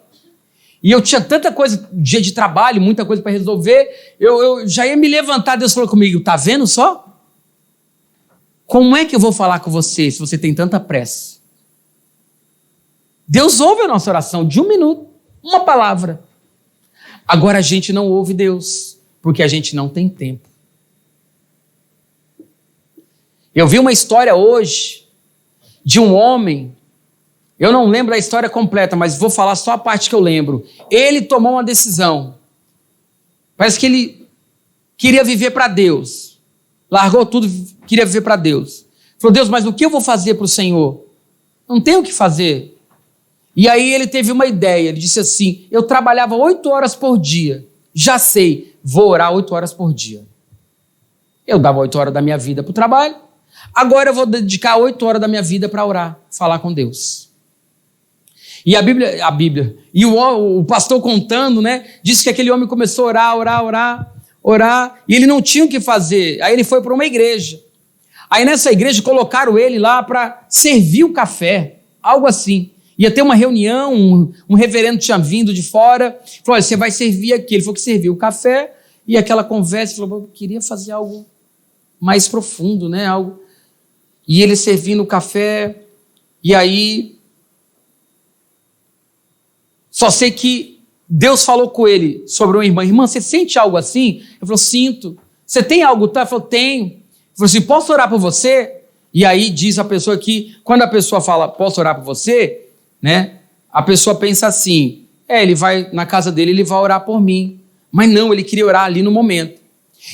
A: E eu tinha tanta coisa, dia de trabalho, muita coisa para resolver. Eu já ia me levantar, Deus falou comigo, tá vendo só? Como é que eu vou falar com você se você tem tanta pressa? Deus ouve a nossa oração de 1 minuto, uma palavra. Agora a gente não ouve Deus, porque a gente não tem tempo. Eu vi uma história hoje de um homem, eu não lembro a história completa, mas vou falar só a parte que eu lembro. Ele tomou uma decisão. Parece que ele queria viver para Deus. Largou tudo, queria viver para Deus. Falou, Deus, mas o que eu vou fazer para o Senhor? Não tenho o que fazer. E aí ele teve uma ideia, ele disse assim, eu trabalhava 8 horas por dia, já sei, vou orar 8 horas por dia. Eu dava 8 horas da minha vida para o trabalho, agora eu vou dedicar 8 horas da minha vida para orar, falar com Deus. E a Bíblia, e o pastor contando, né, disse que aquele homem começou a orar, e ele não tinha o que fazer, aí ele foi para uma igreja. Aí nessa igreja colocaram ele lá para servir o café, algo assim. Ia ter uma reunião, um reverendo tinha vindo de fora, falou, olha, você vai servir aqui. Ele falou que serviu o café, e aquela conversa, falou, eu queria fazer algo mais profundo, né? Algo. E ele servindo o café, e aí, só sei que Deus falou com ele sobre uma irmã, você sente algo assim? Ele falou, sinto. Você tem algo? Tá? Ele falou, tenho. Ele falou assim, posso orar por você? E aí diz a pessoa que, quando a pessoa fala, posso orar por você? Né? A pessoa pensa assim, ele vai na casa dele, ele vai orar por mim. Mas não, ele queria orar ali no momento.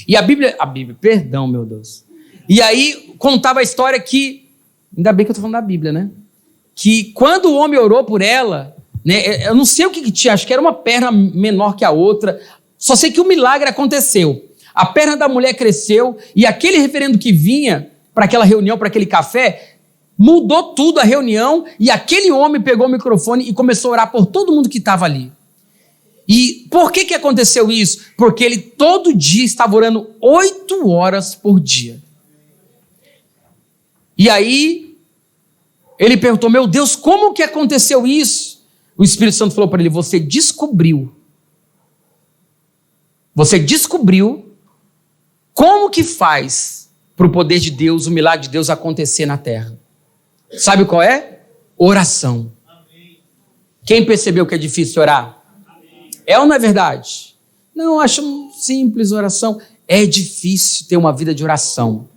A: E a Bíblia, perdão, meu Deus. E aí contava a história que, ainda bem que eu estou falando da Bíblia, né? Que quando o homem orou por ela, né? Eu não sei o que tinha, acho que era uma perna menor que a outra, só sei que o milagre aconteceu. A perna da mulher cresceu e aquele reverendo que vinha para aquela reunião, para aquele café, mudou tudo a reunião e aquele homem pegou o microfone e começou a orar por todo mundo que estava ali. E por que aconteceu isso? Porque ele todo dia estava orando 8 horas por dia. E aí, ele perguntou, meu Deus, como que aconteceu isso? O Espírito Santo falou para ele, você descobriu como que faz para o poder de Deus, o milagre de Deus acontecer na terra. Sabe qual é? Oração. Amém. Quem percebeu que é difícil orar? Amém. É ou não é verdade? Não, acho simples oração. É difícil ter uma vida de oração.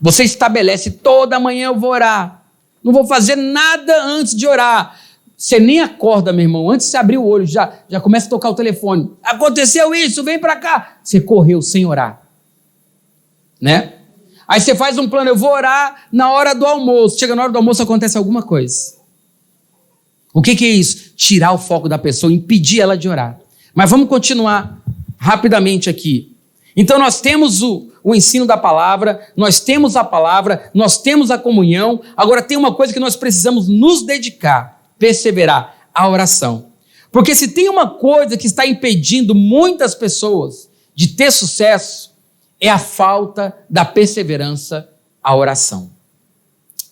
A: Você estabelece, toda manhã eu vou orar. Não vou fazer nada antes de orar. Você nem acorda, meu irmão. Antes de você abrir o olho, já começa a tocar o telefone. Aconteceu isso, vem para cá. Você correu sem orar. Né? Aí você faz um plano, eu vou orar na hora do almoço. Chega na hora do almoço, acontece alguma coisa. O que é isso? Tirar o foco da pessoa, impedir ela de orar. Mas vamos continuar rapidamente aqui. Então nós temos o ensino da palavra, nós temos a palavra, nós temos a comunhão. Agora tem uma coisa que nós precisamos nos dedicar, perseverar, a oração. Porque se tem uma coisa que está impedindo muitas pessoas de ter sucesso, é a falta da perseverança à oração.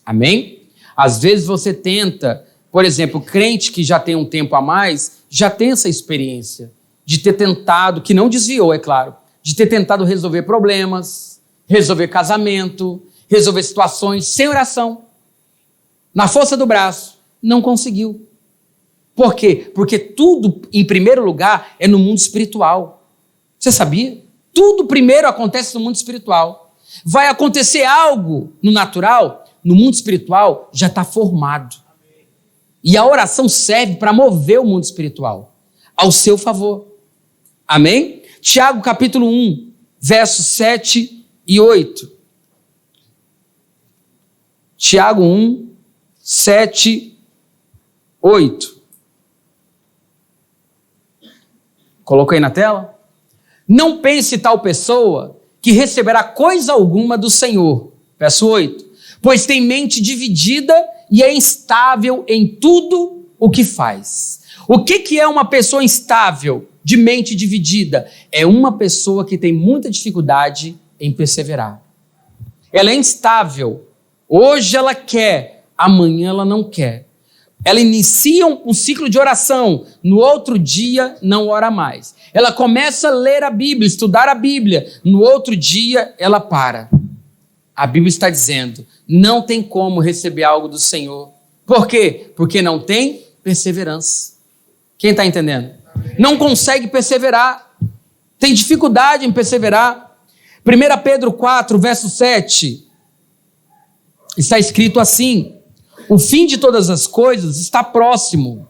A: Amém? Às vezes você tenta, por exemplo, crente que já tem um tempo a mais, já tem essa experiência de ter tentado, que não desviou, é claro, de ter tentado resolver problemas, resolver casamento, resolver situações sem oração. Na força do braço, não conseguiu. Por quê? Porque tudo, em primeiro lugar, é no mundo espiritual. Você sabia? Tudo primeiro acontece no mundo espiritual. Vai acontecer algo no natural, no mundo espiritual já está formado. E a oração serve para mover o mundo espiritual ao seu favor. Amém? Tiago capítulo 1, versos 7 e 8. Tiago 1, 7, 8. Colocou aí na tela? Não pense tal pessoa que receberá coisa alguma do Senhor. Verso 8. Pois tem mente dividida e é instável em tudo o que faz. O que é uma pessoa instável, de mente dividida? É uma pessoa que tem muita dificuldade em perseverar. Ela é instável. Hoje ela quer, amanhã ela não quer. Ela inicia um ciclo de oração, no outro dia não ora mais. Ela começa a ler a Bíblia, estudar a Bíblia, no outro dia ela para. A Bíblia está dizendo, não tem como receber algo do Senhor. Por quê? Porque não tem perseverança. Quem está entendendo? Não consegue perseverar, tem dificuldade em perseverar. 1 Pedro 4, verso 7, está escrito assim: o fim de todas as coisas está próximo.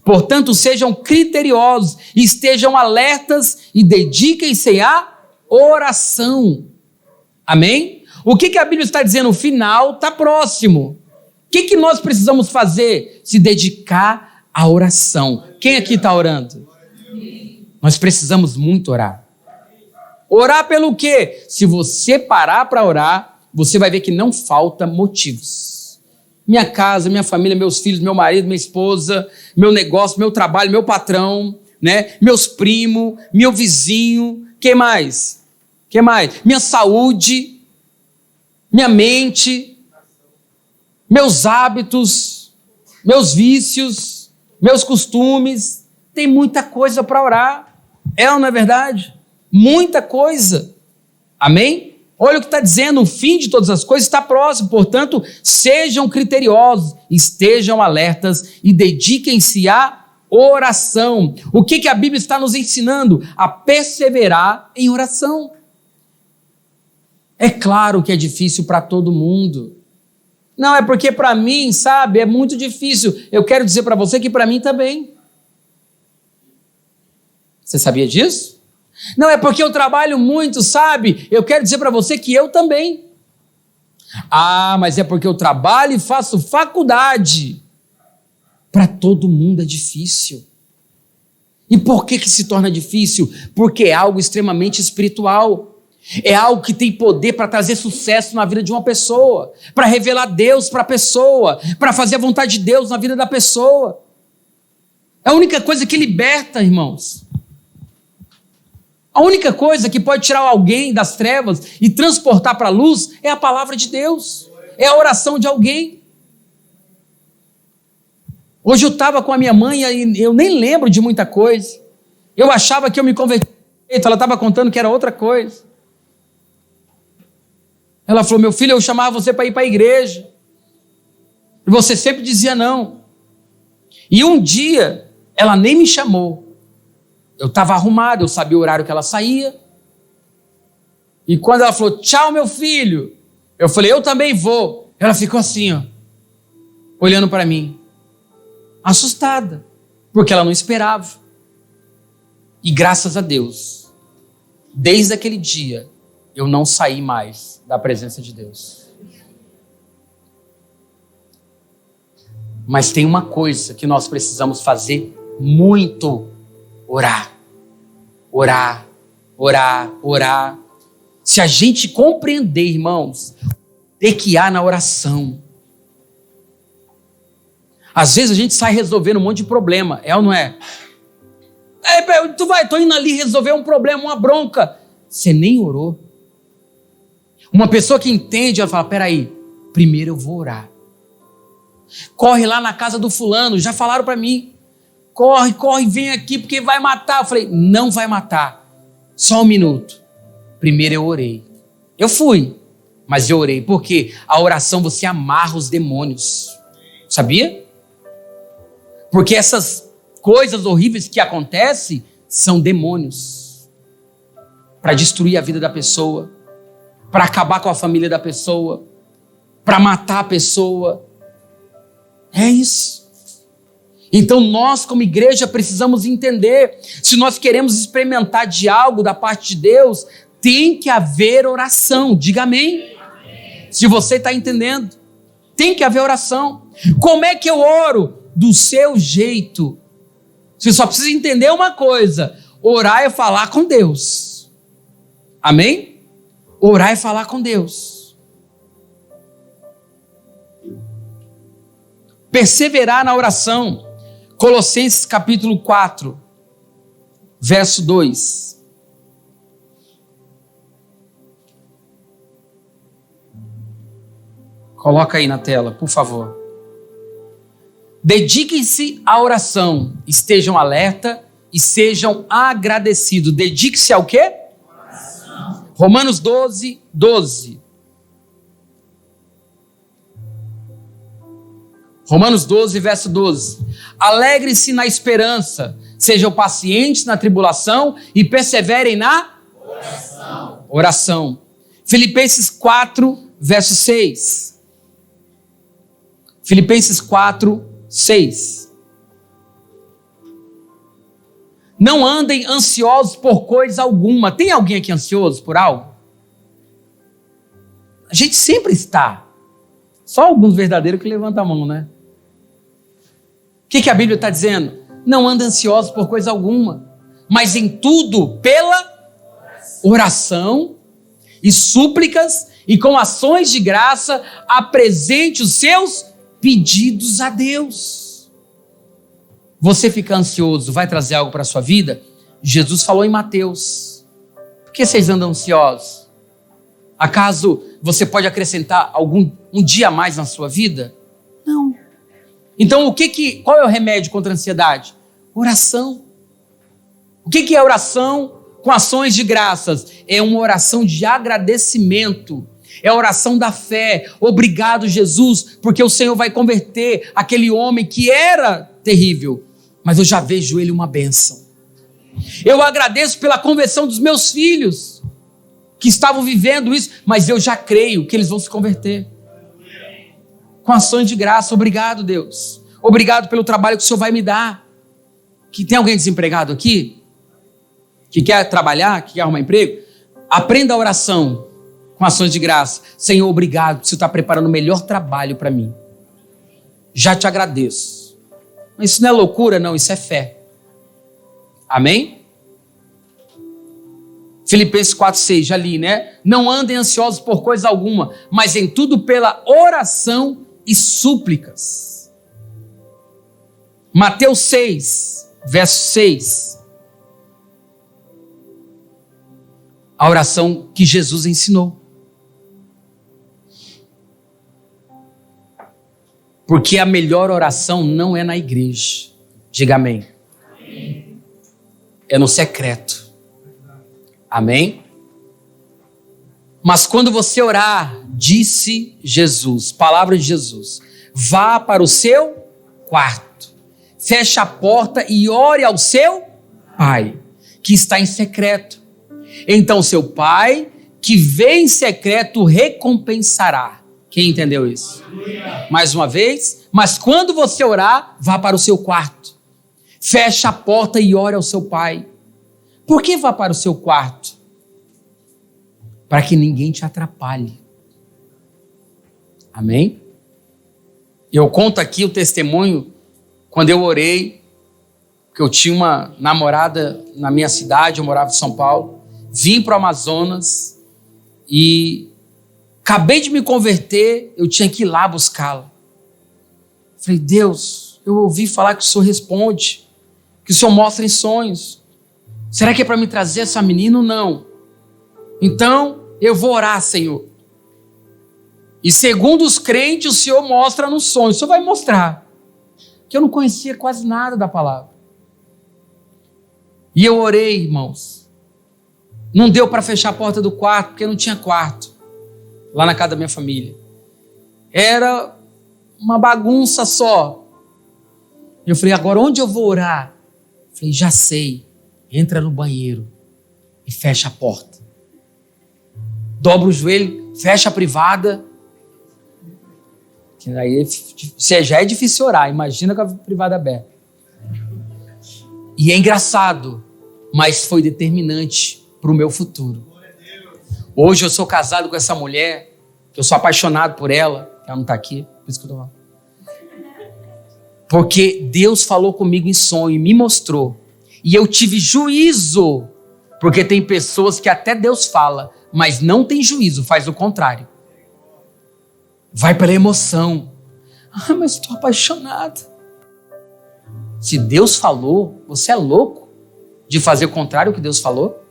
A: Portanto, sejam criteriosos, estejam alertas e dediquem-se à oração. Amém? O que a Bíblia está dizendo? O final está próximo. O que nós precisamos fazer? Se dedicar à oração. Quem aqui está orando? Nós precisamos muito orar. Orar pelo quê? Se você parar para orar, você vai ver que não falta motivos. Minha casa, minha família, meus filhos, meu marido, minha esposa, meu negócio, meu trabalho, meu patrão, né? Meus primos, meu vizinho, que mais? Minha saúde, minha mente, meus hábitos, meus vícios, meus costumes. Tem muita coisa para orar. É ou não é verdade? Muita coisa. Amém? Olha o que está dizendo, o fim de todas as coisas está próximo, portanto, sejam criteriosos, estejam alertas e dediquem-se à oração. O que a Bíblia está nos ensinando? A perseverar em oração. É claro que é difícil para todo mundo. Não, é porque para mim, sabe, é muito difícil. Eu quero dizer para você que para mim também. Você sabia disso? Não, é porque eu trabalho muito, sabe? Eu quero dizer para você que eu também. Ah, mas é porque eu trabalho e faço faculdade. Para todo mundo é difícil. E por que se torna difícil? Porque é algo extremamente espiritual. É algo que tem poder para trazer sucesso na vida de uma pessoa, para revelar Deus para a pessoa, para fazer a vontade de Deus na vida da pessoa. É a única coisa que liberta, irmãos. A única coisa que pode tirar alguém das trevas e transportar para a luz é a palavra de Deus, é a oração de alguém. Hoje eu estava com a minha mãe e eu nem lembro de muita coisa. Eu achava que eu me converti, ela estava contando que era outra coisa. Ela falou, meu filho, eu chamava você para ir para a igreja. E você sempre dizia não. E um dia, ela nem me chamou. Eu estava arrumado, eu sabia o horário que ela saía. E quando ela falou, tchau, meu filho, eu falei, eu também vou. Ela ficou assim, ó, olhando para mim, assustada, porque ela não esperava. E graças a Deus, desde aquele dia, eu não saí mais da presença de Deus. Mas tem uma coisa que nós precisamos fazer muito: orar, orar, orar, orar. Se a gente compreender, irmãos, o que há na oração. Às vezes a gente sai resolvendo um monte de problema, é ou não é? Tô indo ali resolver um problema, uma bronca. Você nem orou. Uma pessoa que entende, ela fala, peraí, primeiro eu vou orar. Corre lá na casa do fulano, já falaram para mim. Corre, vem aqui porque vai matar. Eu falei, não vai matar. Só um minuto. Primeiro eu orei. Eu fui, mas eu orei. Porque a oração você amarra os demônios. Sabia? Porque essas coisas horríveis que acontecem são demônios. Para destruir a vida da pessoa. Para acabar com a família da pessoa. Para matar a pessoa. É isso. Então nós como igreja precisamos entender, se nós queremos experimentar de algo da parte de Deus, tem que haver oração, diga amém. Se você está entendendo, tem que haver oração. Como é que eu oro? Do seu jeito. Você só precisa entender uma coisa, Orar é falar com Deus. Amém? Orar é falar com Deus. Perseverar na oração. Colossenses capítulo 4, verso 2. Coloca aí na tela, por favor. Dediquem-se à oração, estejam alerta e sejam agradecidos. Dedique-se ao quê? Oração. Romanos 12, 12. Romanos 12, verso 12. Alegre-se na esperança, sejam pacientes na tribulação e perseverem na oração. Filipenses 4, verso 6. Filipenses 4, 6. Não andem ansiosos por coisa alguma. Tem alguém aqui ansioso por algo? A gente sempre está. Só alguns verdadeiros que levantam a mão, né? O que a Bíblia está dizendo? Não andem ansiosos por coisa alguma, mas em tudo pela oração e súplicas e com ações de graça apresente os seus pedidos a Deus. Você fica ansioso, vai trazer algo para a sua vida? Jesus falou em Mateus. Por que vocês andam ansiosos? Acaso você pode acrescentar um dia a mais na sua vida? Não. Então qual é o remédio contra a ansiedade? Oração. O que é oração com ações de graças? É uma oração de agradecimento. É a oração da fé. Obrigado, Jesus, porque o Senhor vai converter aquele homem que era terrível, mas eu já vejo ele uma bênção. Eu agradeço pela conversão dos meus filhos, que estavam vivendo isso, mas eu já creio que eles vão se converter. Com ações de graça. Obrigado, Deus. Obrigado pelo trabalho que o Senhor vai me dar. Que tem alguém desempregado aqui? Que quer trabalhar, que quer arrumar emprego? Aprenda a oração com ações de graça. Senhor, obrigado, porque o Senhor está preparando o melhor trabalho para mim. Já te agradeço. Mas isso não é loucura, não, isso é fé. Amém? Filipenses 4,6, já li, né? Não andem ansiosos por coisa alguma, mas em tudo pela oração e súplicas. Mateus 6, verso 6. A oração que Jesus ensinou. Porque a melhor oração não é na igreja. Diga amém. É no secreto. Amém? Mas quando você orar, disse Jesus, palavra de Jesus, vá para o seu quarto, feche a porta e ore ao seu Pai, que está em secreto. Então seu Pai, que vê em secreto, recompensará. Quem entendeu isso? Mais uma vez, mas quando você orar, vá para o seu quarto, feche a porta e ore ao seu Pai. Por que vá para o seu quarto? Para que ninguém te atrapalhe. Amém? Eu conto aqui o testemunho quando eu orei, que eu tinha uma namorada na minha cidade, eu morava em São Paulo, vim para o Amazonas e acabei de me converter, eu tinha que ir lá buscá-la. Falei, Deus, eu ouvi falar que o Senhor responde, que o Senhor mostra em sonhos. Será que é para me trazer essa menina ou não? Então, eu vou orar, Senhor. E segundo os crentes, o Senhor mostra no sonho. O Senhor vai mostrar. Que eu não conhecia quase nada da palavra. E eu orei, irmãos. Não deu para fechar a porta do quarto, porque não tinha quarto. Lá na casa da minha família. Era uma bagunça só. Eu falei, agora onde eu vou orar? Eu falei, já sei. Entra no banheiro e fecha a porta. Dobra o joelho, fecha a privada. Que aí já é difícil orar, imagina com a privada aberta. E é engraçado, mas foi determinante para o meu futuro. Hoje eu sou casado com essa mulher, que eu sou apaixonado por ela, ela não está aqui, por isso que eu estou falando. Porque Deus falou comigo em sonho e me mostrou E eu tive juízo, porque tem pessoas que até Deus fala, mas não tem juízo, faz o contrário. Vai pela emoção. Ah, mas estou apaixonado. Se Deus falou, você é louco de fazer o contrário do que Deus falou?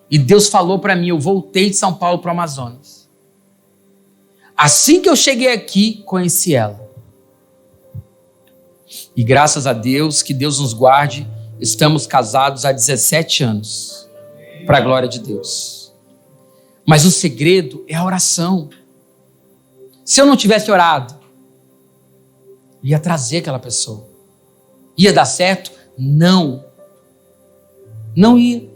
A: E Deus falou para mim, eu voltei de São Paulo para o Amazonas. Assim que eu cheguei aqui, conheci ela. E graças a Deus, que Deus nos guarde, estamos casados há 17 anos. Para a glória de Deus. Mas o segredo é a oração. Se eu não tivesse orado, ia trazer aquela pessoa. Ia dar certo? Não. Não ia.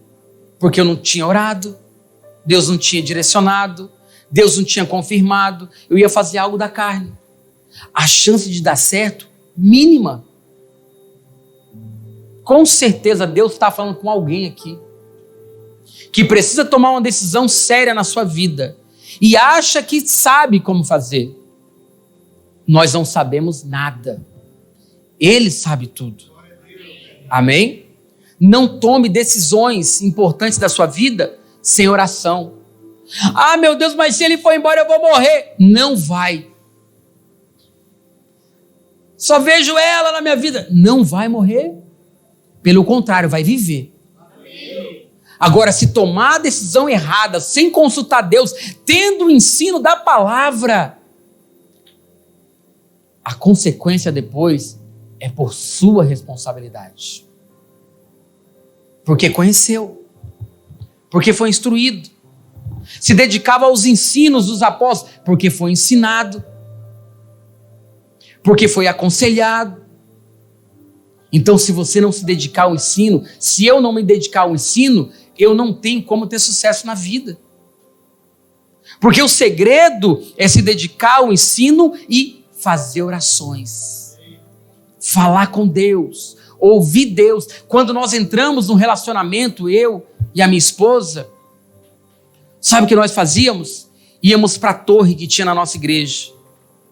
A: Porque eu não tinha orado. Deus não tinha direcionado. Deus não tinha confirmado. Eu ia fazer algo da carne. A chance de dar certo, mínima. Com certeza Deus está falando com alguém aqui que precisa tomar uma decisão séria na sua vida e acha que sabe como fazer. Nós não sabemos nada. Ele sabe tudo. Amém? Não tome decisões importantes da sua vida sem oração. Ah, meu Deus, mas se ele for embora eu vou morrer. Não vai. Só vejo ela na minha vida. Não vai morrer. Pelo contrário, vai viver. Agora, se tomar a decisão errada, sem consultar Deus, tendo o ensino da palavra, a consequência depois é por sua responsabilidade. Porque conheceu. Porque foi instruído. Se dedicava aos ensinos dos apóstolos, porque foi ensinado. Porque foi aconselhado. Então, se você não se dedicar ao ensino, se eu não me dedicar ao ensino, eu não tenho como ter sucesso na vida. Porque o segredo é se dedicar ao ensino e fazer orações. Falar com Deus, ouvir Deus. Quando nós entramos num relacionamento, eu e a minha esposa, sabe o que nós fazíamos? Íamos para a torre que tinha na nossa igreja,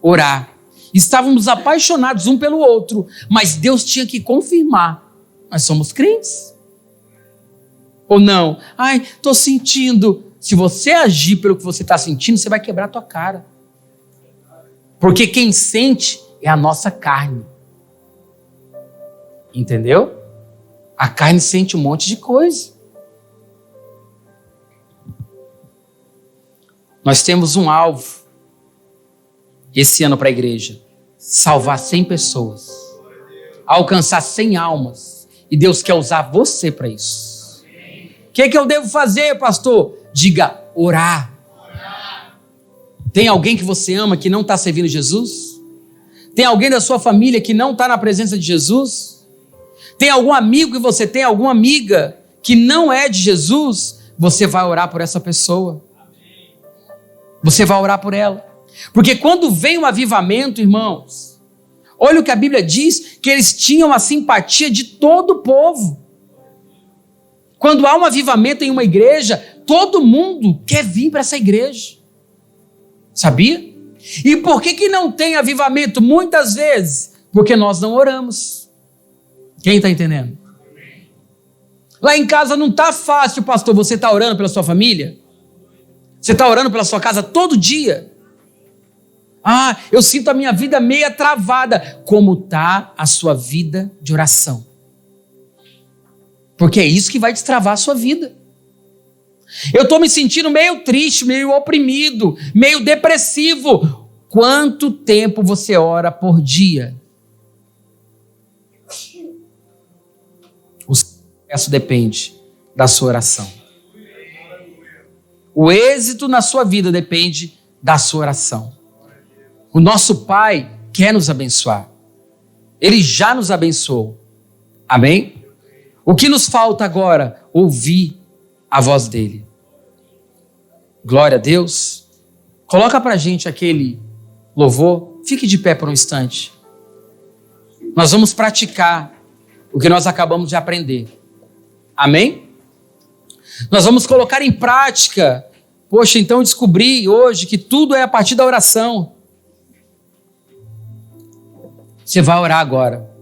A: orar. Estávamos apaixonados um pelo outro, mas Deus tinha que confirmar. Nós somos crentes. Ou não? Ai, estou sentindo. Se você agir pelo que você está sentindo, você vai quebrar a tua cara. Porque quem sente é a nossa carne. Entendeu? A carne sente um monte de coisa. Nós temos um alvo esse ano para a igreja. Salvar 100 pessoas. Alcançar 100 almas. E Deus quer usar você para isso. O que eu devo fazer, pastor? Diga, orar. Tem alguém que você ama que não está servindo Jesus? Tem alguém da sua família que não está na presença de Jesus? Tem algum amigo que você tem, alguma amiga que não é de Jesus? Você vai orar por essa pessoa. Você vai orar por ela. Porque quando vem um avivamento, irmãos, olha o que a Bíblia diz, que eles tinham a simpatia de todo o povo. Quando há um avivamento em uma igreja, todo mundo quer vir para essa igreja. Sabia? E por que não tem avivamento? Muitas vezes, porque nós não oramos. Quem está entendendo? Lá em casa não está fácil, pastor. Você está orando pela sua família? Você está orando pela sua casa todo dia? Ah, eu sinto a minha vida meia travada. Como está a sua vida de oração? Porque é isso que vai destravar a sua vida. Eu estou me sentindo meio triste, meio oprimido, meio depressivo. Quanto tempo você ora por dia? O sucesso depende da sua oração. O êxito na sua vida depende da sua oração. O nosso Pai quer nos abençoar. Ele já nos abençoou. Amém? O que nos falta agora? Ouvir a voz dele. Glória a Deus. Coloca pra gente aquele louvor. Fique de pé por um instante. Nós vamos praticar o que nós acabamos de aprender. Amém? Nós vamos colocar em prática. Poxa, então eu descobri hoje que tudo é a partir da oração. Você vai orar agora.